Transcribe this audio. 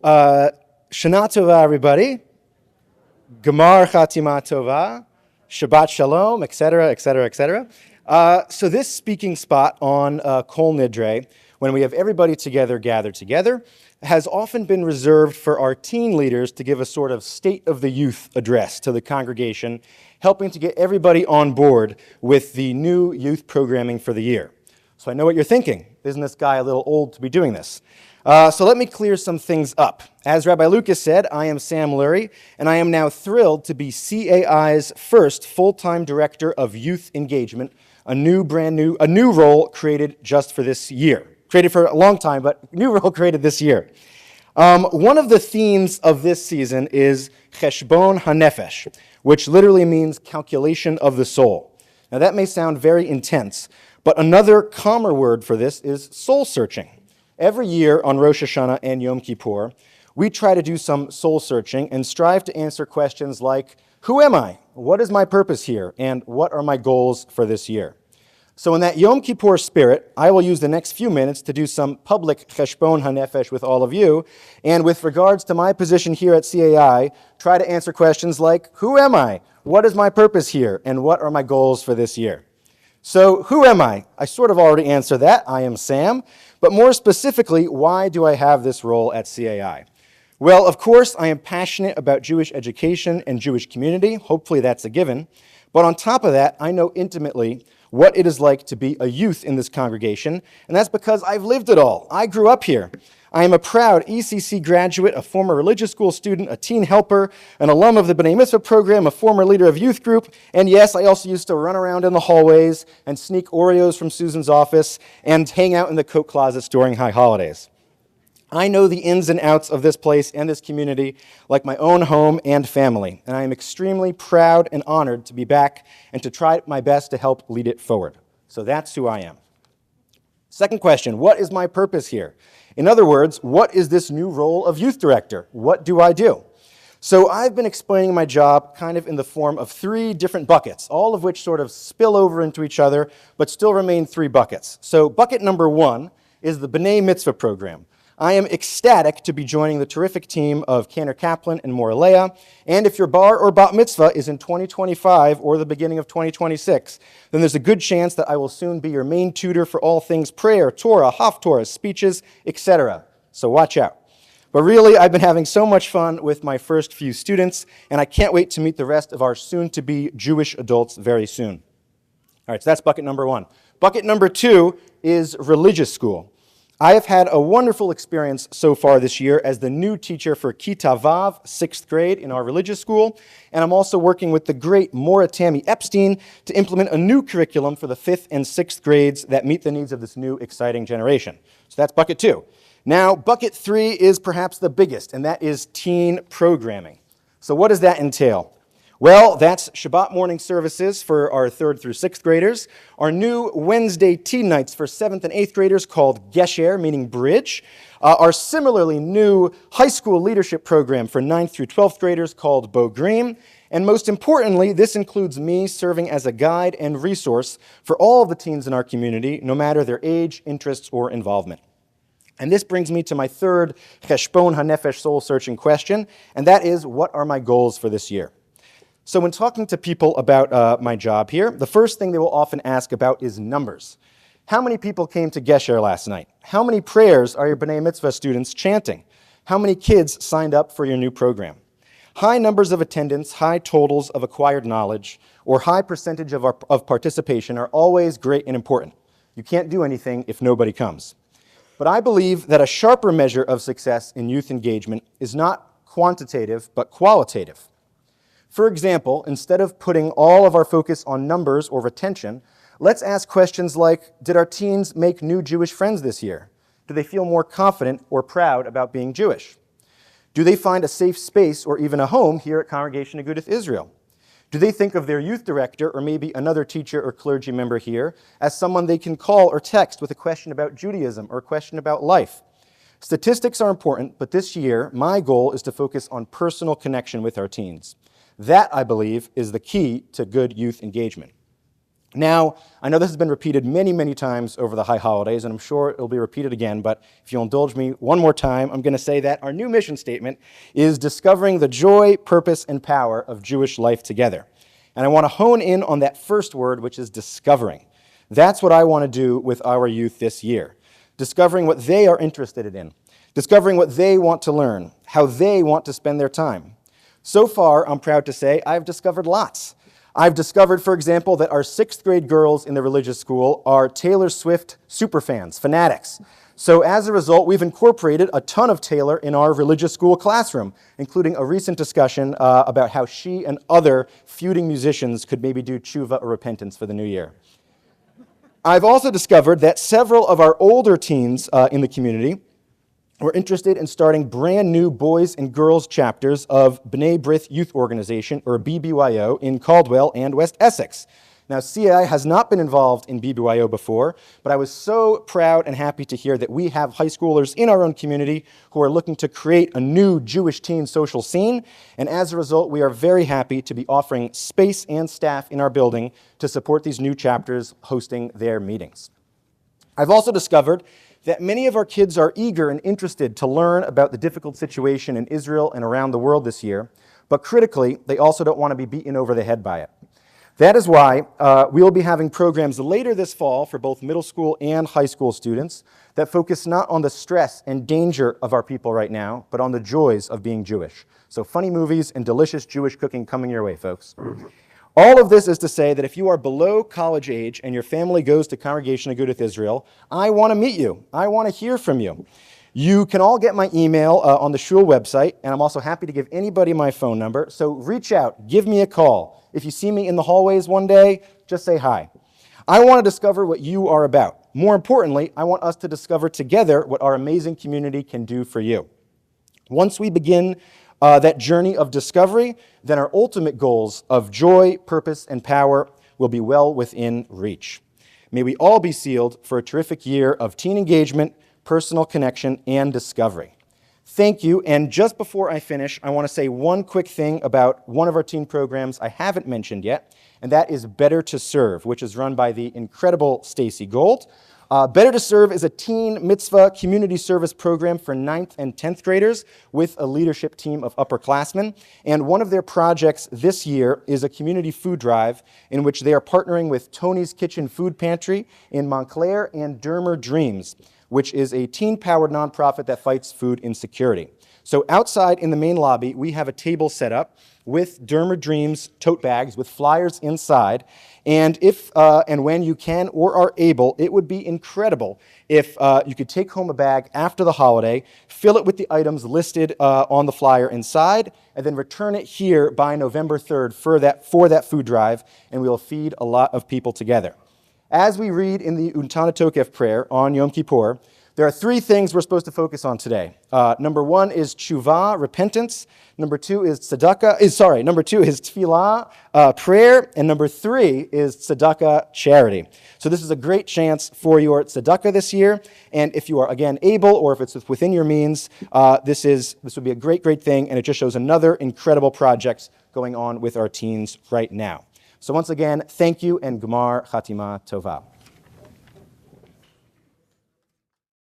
Shana Tova, everybody. Gemar Chatima Tova. Shabbat Shalom, etc., etc., etc. So this speaking spot on Kol Nidre, when we have everybody gathered together, has often been reserved for our teen leaders to give a sort of state of the youth address to the congregation, helping to get everybody on board with the new youth programming for the year. So I know what you're thinking. Isn't this guy a little old to be doing this? So let me clear some things up. As Rabbi Lucas said, I am Sam Lurie, and I am now thrilled to be CAI's first full-time director of youth engagement, a new role created just for this year. Created for a long time, but new role created this year. One of the themes of this season is Cheshbon HaNefesh, which literally means calculation of the soul. Now that may sound very intense, but another calmer word for this is soul searching. Every year on Rosh Hashanah and Yom Kippur, we try to do some soul searching and strive to answer questions like, who am I? What is my purpose here? And what are my goals for this year? So in that Yom Kippur spirit, I will use the next few minutes to do some public Cheshbon HaNefesh with all of you, and with regards to my position here at CAI, try to answer questions like, who am I? What is my purpose here? And what are my goals for this year? So who am I? I sort of already answered that. I am Sam. But more specifically, why do I have this role at CAI? Well, of course, I am passionate about Jewish education and Jewish community. Hopefully that's a given. But on top of that, I know intimately what it is like to be a youth in this congregation, and that's because I've lived it all. I grew up here. I am a proud ECC graduate, a former religious school student, a teen helper, an alum of the B'nai Mitzvah program, a former leader of youth group, and yes, I also used to run around in the hallways and sneak Oreos from Susan's office and hang out in the coat closets during high holidays. I know the ins and outs of this place and this community like my own home and family, and I am extremely proud and honored to be back and to try my best to help lead it forward. So that's who I am. Second question, what is my purpose here? In other words, what is this new role of youth director? What do I do? So I've been explaining my job kind of in the form of three different buckets, all of which sort of spill over into each other, but still remain three buckets. So bucket number one is the B'nai Mitzvah program. I am ecstatic to be joining the terrific team of Cantor Kaplan and Moralea, and if your bar or bat mitzvah is in 2025 or the beginning of 2026, then there's a good chance that I will soon be your main tutor for all things prayer, Torah, Haftorah, speeches, etc. So watch out. But really, I've been having so much fun with my first few students, and I can't wait to meet the rest of our soon-to-be Jewish adults very soon. All right, so that's bucket number one. Bucket number two is religious school. I have had a wonderful experience so far this year as the new teacher for Kita Vav, 6th grade in our religious school, and I'm also working with the great Mora Tammy Epstein to implement a new curriculum for the 5th and 6th grades that meet the needs of this new exciting generation. So that's bucket two. Now, bucket three is perhaps the biggest, and that is teen programming. So what does that entail? Well, that's Shabbat morning services for our 3rd through 6th graders, our new Wednesday teen nights for 7th and 8th graders called Gesher, meaning bridge, our similarly new high school leadership program for 9th through 12th graders called Bogrim, and most importantly, this includes me serving as a guide and resource for all of the teens in our community, no matter their age, interests, or involvement. And this brings me to my third Cheshbon HaNefesh soul-searching question, and that is, what are my goals for this year? So when talking to people about my job here, the first thing they will often ask about is numbers. How many people came to Gesher last night? How many prayers are your B'nai Mitzvah students chanting? How many kids signed up for your new program? High numbers of attendance, high totals of acquired knowledge, or high percentage of participation are always great and important. You can't do anything if nobody comes. But I believe that a sharper measure of success in youth engagement is not quantitative, but qualitative. For example, instead of putting all of our focus on numbers or retention, let's ask questions like, did our teens make new Jewish friends this year? Do they feel more confident or proud about being Jewish? Do they find a safe space or even a home here at Congregation Agudath Israel? Do they think of their youth director or maybe another teacher or clergy member here as someone they can call or text with a question about Judaism or a question about life? Statistics are important, but this year, my goal is to focus on personal connection with our teens. That, I believe, is the key to good youth engagement. Now, I know this has been repeated many, many times over the high holidays, and I'm sure it'll be repeated again, but if you'll indulge me one more time, I'm going to say that our new mission statement is discovering the joy, purpose, and power of Jewish life together. And I want to hone in on that first word, which is discovering. That's what I want to do with our youth this year. Discovering what they are interested in. Discovering what they want to learn. How they want to spend their time. So far, I'm proud to say, I've discovered lots. I've discovered, for example, that our 6th grade girls in the religious school are Taylor Swift superfans, fanatics. So as a result, we've incorporated a ton of Taylor in our religious school classroom, including a recent discussion about how she and other feuding musicians could maybe do tshuva or repentance for the new year. I've also discovered that several of our older teens in the community were interested in starting brand new boys and girls chapters of B'nai B'rith Youth Organization, or BBYO, in Caldwell and West Essex. Now, CAI has not been involved in BBYO before, but I was so proud and happy to hear that we have high schoolers in our own community who are looking to create a new Jewish teen social scene, and as a result, we are very happy to be offering space and staff in our building to support these new chapters hosting their meetings. I've also discovered that many of our kids are eager and interested to learn about the difficult situation in Israel and around the world this year, but critically, they also don't want to be beaten over the head by it. That is why we will be having programs later this fall for both middle school and high school students that focus not on the stress and danger of our people right now, but on the joys of being Jewish. So funny movies and delicious Jewish cooking coming your way, folks. All of this is to say that if you are below college age and your family goes to Congregation of Agudath Israel, I want to meet you. I want to hear from you. You can all get my email on the shul website, and I'm also happy to give anybody my phone number. So reach out, give me a call. If you see me in the hallways one day, just say hi. I want to discover what you are about. More importantly, I want us to discover together what our amazing community can do for you. Once we begin that journey of discovery, then our ultimate goals of joy, purpose, and power will be well within reach. May we all be sealed for a terrific year of teen engagement, personal connection, and discovery. Thank you, and just before I finish, I want to say one quick thing about one of our teen programs I haven't mentioned yet, and that is Better to Serve, which is run by the incredible Stacy Gold. Better to Serve is a teen mitzvah community service program for 9th and 10th graders with a leadership team of upperclassmen. And one of their projects this year is a community food drive in which they are partnering with Tony's Kitchen Food Pantry in Montclair and Dermer Dreams, which is a teen-powered nonprofit that fights food insecurity. So outside in the main lobby, we have a table set up with Dermer Dreams tote bags with flyers inside. And if and when you can or are able, it would be incredible if you could take home a bag after the holiday, fill it with the items listed on the flyer inside, and then return it here by November 3rd for that food drive, and we will feed a lot of people together. As we read in the Untana Tokef prayer on Yom Kippur, there are 3 things we're supposed to focus on today. Number 1 is tshuva, repentance. Number 2 is Number 2 is tefillah, prayer. And number 3 is tzedakah, charity. So this is a great chance for your tzedakah this year. And if you are, again, able, or if it's within your means, this would be a great, great thing. And it just shows another incredible project going on with our teens right now. So once again, thank you, and Gemar Chatima Tova.